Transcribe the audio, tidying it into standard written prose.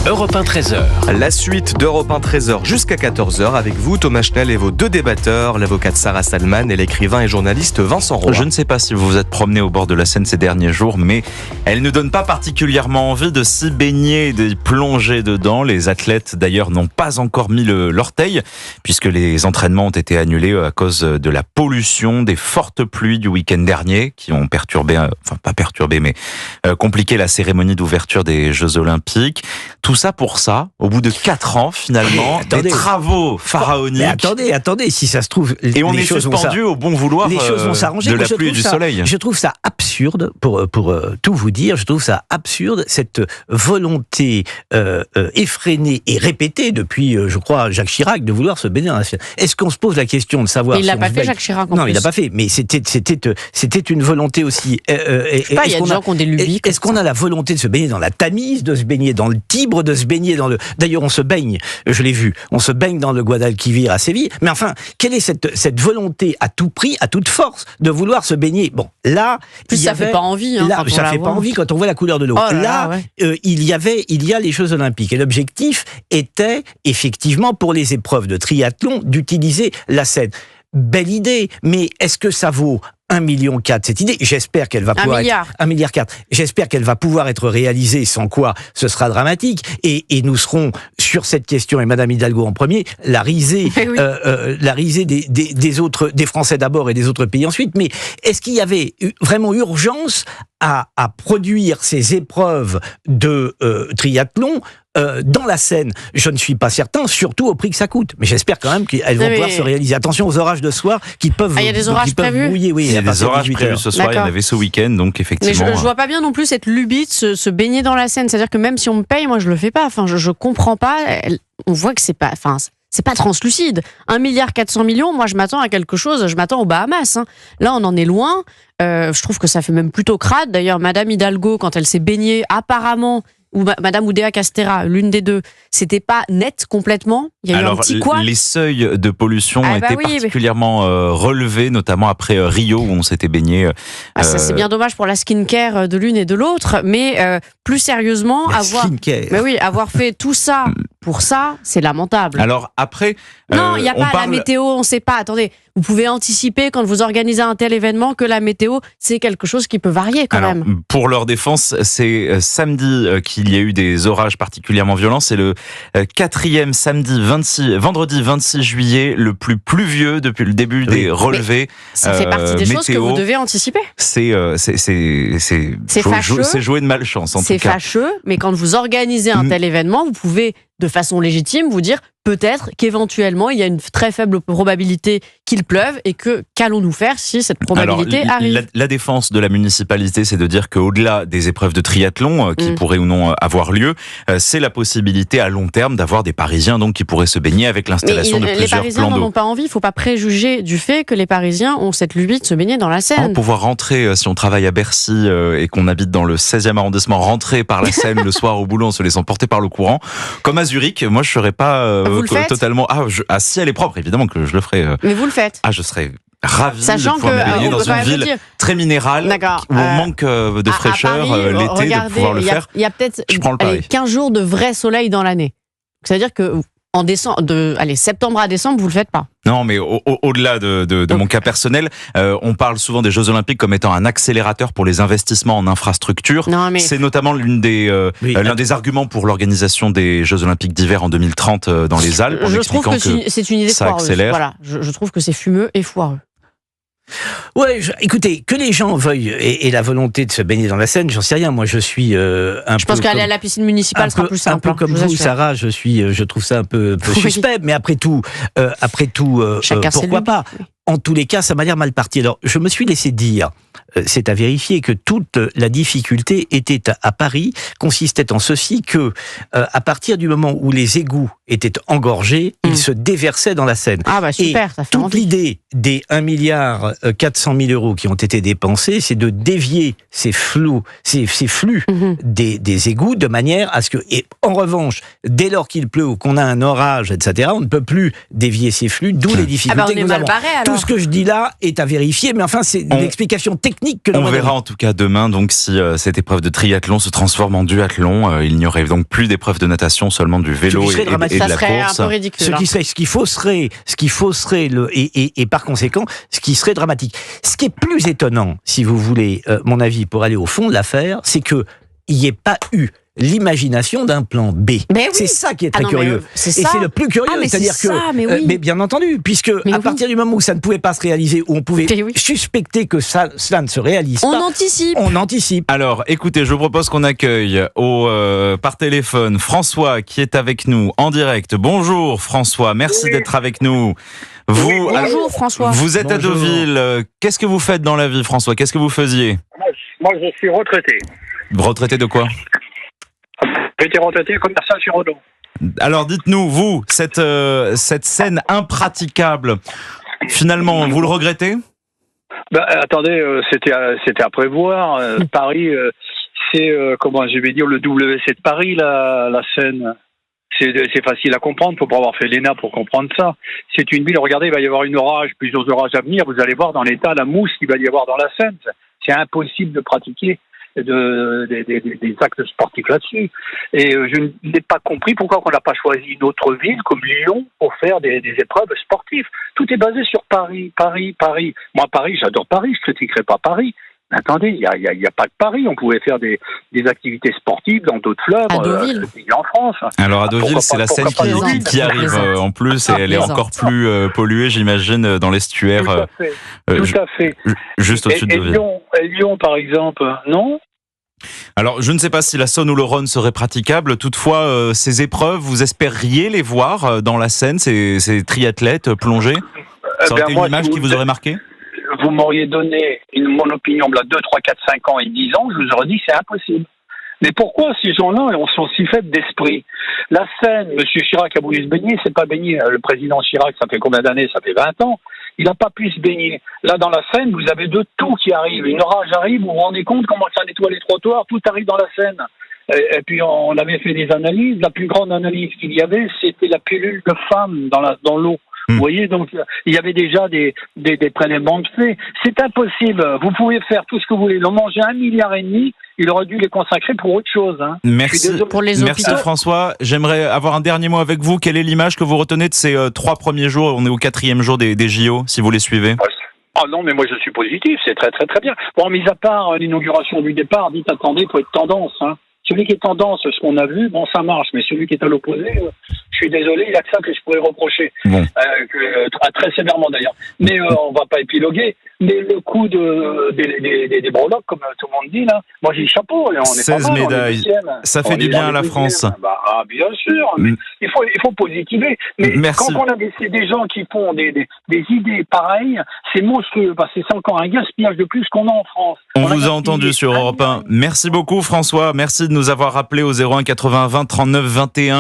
Europe 1 13h. La suite d'Europe 1 13h jusqu'à 14h avec vous, Thomas Schnell, et vos deux débatteurs, l'avocate Sarah Salman et l'écrivain et journaliste Vincent Roy. Je ne sais pas si vous vous êtes promené au bord de la Seine ces derniers jours, mais elle ne donne pas particulièrement envie de s'y baigner et de plonger dedans. Les athlètes, d'ailleurs, n'ont pas encore mis l'orteil, puisque les entraînements ont été annulés à cause de la pollution, des fortes pluies du week-end dernier, qui ont compliqué la cérémonie d'ouverture des Jeux Olympiques. Tout ça pour ça, au bout de 4 ans, finalement, des travaux pharaoniques. Mais attendez, si ça se trouve... Et on est suspendu au bon vouloir de la pluie et du soleil. Je trouve ça absurde, pour tout vous dire, je trouve ça absurde, cette volonté effrénée et répétée depuis, je crois, Jacques Chirac, de vouloir se baigner dans la Seine. Est-ce qu'on se pose la question de savoir... Il l'a pas fait, Jacques Chirac, Non, il l'a pas fait, mais c'était une volonté aussi... il y a des gens qui ont des lubies. Est-ce qu'on a la volonté de se baigner dans la Tamise, de se baigner dans le Tibre, de se baigner dans le... D'ailleurs, on se baigne, je l'ai vu, on se baigne dans le Guadalquivir à Séville, mais enfin, quelle est cette volonté à tout prix, à toute force, de vouloir se baigner? Bon, là... Ça fait pas envie. Là, ça fait pas envie quand on voit la couleur de l'eau. Il y a les Jeux Olympiques, et l'objectif était, effectivement, pour les épreuves de triathlon, d'utiliser la Seine. Belle idée, mais est-ce que ça vaut 1,4 million cette idée? J'espère qu'elle va pouvoir être 1,4 milliard. J'espère qu'elle va pouvoir être réalisée, sans quoi ce sera dramatique. Et nous serons sur cette question, et Madame Hidalgo en premier, la risée des Français d'abord et des autres pays ensuite. Mais est-ce qu'il y avait vraiment urgence à produire ces épreuves de triathlon dans la Seine? Je ne suis pas certain, surtout au prix que ça coûte. Mais j'espère quand même qu'elles vont pouvoir se réaliser. Attention aux orages de soir qui peuvent... il y a des orages prévus. Oui, il y a des orages prévus ce soir, il y en avait ce week-end, donc effectivement... Mais je vois pas bien non plus cette lubie de se baigner dans la Seine. C'est-à-dire que même si on me paye, moi je le fais pas. Enfin, je comprends pas. On voit que c'est pas translucide. 1,4 milliard, moi je m'attends à quelque chose, je m'attends aux Bahamas. Là, on en est loin. Je trouve que ça fait même plutôt crade. D'ailleurs, Madame Hidalgo, quand elle s'est baignée, apparemment, ou Madame Oudéa Castéra, l'une des deux, c'était pas net complètement. Il y a eu un petit couac. Les seuils de pollution ont été particulièrement relevés, notamment après Rio, où on s'était baigné. Ça, c'est bien dommage pour la skincare de l'une et de l'autre, mais plus sérieusement, avoir fait tout ça pour ça, c'est lamentable. Alors après... Non, il n'y a pas la météo, on ne sait pas. Attendez, vous pouvez anticiper quand vous organisez un tel événement que la météo, c'est quelque chose qui peut varier quand même. Pour leur défense, c'est samedi qu'il y a eu des orages particulièrement violents. C'est le 4e vendredi 26 juillet, le plus pluvieux depuis le début des relevés. Ça fait partie des choses que vous devez anticiper. C'est jouer de malchance en tout cas. C'est fâcheux, mais quand vous organisez un tel événement, vous pouvez de façon légitime vous dire peut-être qu'éventuellement il y a une très faible probabilité qu'il pleuve et qu'allons-nous faire si cette probabilité arrive. La défense de la municipalité, c'est de dire qu'au-delà des épreuves de triathlon qui pourraient ou non avoir lieu, c'est la possibilité à long terme d'avoir des Parisiens donc qui pourraient se baigner avec l'installation de plusieurs plans d'eau. Les Parisiens n'en ont pas envie, il ne faut pas préjuger du fait que les Parisiens ont cette lubie de se baigner dans la Seine. Pouvoir rentrer, si on travaille à Bercy et qu'on habite dans le 16e arrondissement, rentrer par la Seine le soir au boulot en se laissant porter par le courant, comme à Zurich, moi je ne serais pas totalement... si elle est propre, évidemment que je le ferai. Mais vous le faites. Je serais ravi Sachant de pouvoir me baigner dans une ville très minérale, où on manque de fraîcheur l'été, de pouvoir le faire. Il y a peut-être 15 jours de vrai soleil dans l'année. C'est-à-dire que septembre à décembre, vous le faites pas. Non, mais au-delà de mon cas personnel, on parle souvent des Jeux Olympiques comme étant un accélérateur pour les investissements en infrastructure. C'est notamment l'un des arguments pour l'organisation des Jeux Olympiques d'hiver en 2030 dans les Alpes. Je trouve que c'est une idée foireuse. Voilà, je trouve que c'est fumeux et foireux. Ouais, écoutez, que les gens veuillent et la volonté de se baigner dans la Seine, j'en sais rien. Moi, je suis je pense qu'aller à la piscine municipale sera plus simple. Un peu comme vous, Sarah, je trouve ça un peu suspect, mais après tout, pourquoi pas? En tous les cas, ça m'a l'air mal parti. Alors, je me suis laissé dire, c'est à vérifier, que toute la difficulté était à Paris, consistait en ceci que, à partir du moment où les égouts étaient engorgés, ils se déversaient dans la Seine. Super, ça fait toute l'idée des 1,4 milliard qui ont été dépensés, c'est de dévier ces flux des égouts de manière à ce que, et en revanche, dès lors qu'il pleut ou qu'on a un orage, etc., on ne peut plus dévier ces flux, d'où les difficultés que nous avons. Tout ce que je dis là est à vérifier, mais enfin, c'est une explication technique. technique que On verra en tout cas demain donc si cette épreuve de triathlon se transforme en duathlon. Il n'y aurait donc plus d'épreuve de natation, seulement du vélo et de la course. Un peu ridicule. Ce qui fausserait et par conséquent, ce qui serait dramatique. Ce qui est plus étonnant, si vous voulez mon avis pour aller au fond de l'affaire, c'est que il n'y ait pas eu l'imagination d'un plan B. Oui. C'est ça qui est très curieux. Et c'est le plus curieux, c'est-à-dire que, mais bien entendu, puisque à partir du moment où ça ne pouvait pas se réaliser, où on pouvait suspecter que cela ne se réalise pas, on anticipe. Alors, écoutez, je vous propose qu'on accueille par téléphone François qui est avec nous en direct. Bonjour François, merci d'être avec nous. Bonjour François. Vous êtes à Deauville. Qu'est-ce que vous faites dans la vie, François? Qu'est-ce que vous faisiez? Moi, je suis retraité. Retraité de quoi? J'étais retraité commercial chez Renault. Alors dites-nous, vous, cette scène impraticable, finalement, vous le regrettez? Attendez, c'était à prévoir. Paris, c'est, comment je vais dire, le WC de Paris, la Seine. C'est facile à comprendre, il faut pas avoir fait l'ENA pour comprendre ça. C'est une ville, regardez, il va y avoir plusieurs orages à venir, vous allez voir dans l'état la mousse qu'il va y avoir dans la Seine. C'est impossible de pratiquer des actes sportifs là-dessus. Et je n'ai pas compris pourquoi on n'a pas choisi une autre ville comme Lyon pour faire des épreuves sportives. Tout est basé sur Paris. Moi, Paris, j'adore Paris, je ne critiquerai pas Paris. Attendez, il y a pas que Paris. On pouvait faire des activités sportives dans d'autres fleuves en France. Alors à Deauville, c'est la Seine qui arrive en plus et elle est encore plus polluée, j'imagine, dans l'estuaire. Tout à fait. Juste au-dessus de Deauville. Lyon, par exemple, non? Alors, je ne sais pas si la Saône ou le Rhône seraient praticables. Toutefois, ces épreuves, vous espériez les voir dans la Seine, ces triathlètes plongés? Ça aurait été une image qui vous aurait marqué? Vous m'auriez donné mon opinion là 2, 3, 4, 5 ans et 10 ans, je vous aurais dit que c'est impossible. Mais pourquoi ces gens-là sont si faibles d'esprit? La Seine, M. Chirac a voulu se baigner, c'est pas baigné. Le président Chirac, ça fait combien d'années? Ça fait 20 ans. Il n'a pas pu se baigner. Là, dans la Seine, vous avez de tout qui arrive. Une orage arrive, vous vous rendez compte comment ça nettoie les trottoirs, tout arrive dans la Seine. Et puis, on avait fait des analyses. La plus grande analyse qu'il y avait, c'était la pilule de femme dans l'eau. Vous voyez, donc, il y avait déjà des prélèvements de fait. C'est impossible. Vous pouvez faire tout ce que vous voulez. On mangeait 1,5 milliard. Il aurait dû les consacrer pour autre chose. Hein. Merci. Pour les hôpitaux. Merci François. J'aimerais avoir un dernier mot avec vous. Quelle est l'image que vous retenez de ces 3 premiers jours? On est au 4e jour des JO, si vous les suivez. Ah non, mais moi je suis positif. C'est très très très bien. Bon, mis à part l'inauguration du départ, dites attendez, il faut être tendance. Hein. Celui qui est tendance, ce qu'on a vu, bon, ça marche. Mais celui qui est à l'opposé, je suis désolé, il n'y a que ça que je pourrais reprocher. Bon. Très sévèrement d'ailleurs. Mais on va pas épiloguer. Mais le coup des breloques, comme tout le monde dit, là, moi j'ai le chapeau. On est 16 pas mal, médailles. Ça fait du bien à la France. Bien sûr. Mais il faut positiver. Mais merci. quand on a des gens qui font des idées pareilles, c'est monstrueux. Parce que c'est encore un gaspillage de plus qu'on a en France. On vous a entendu sur Europe 1. Merci beaucoup François. Merci de nous avoir rappelé au 01 80 20 39 21.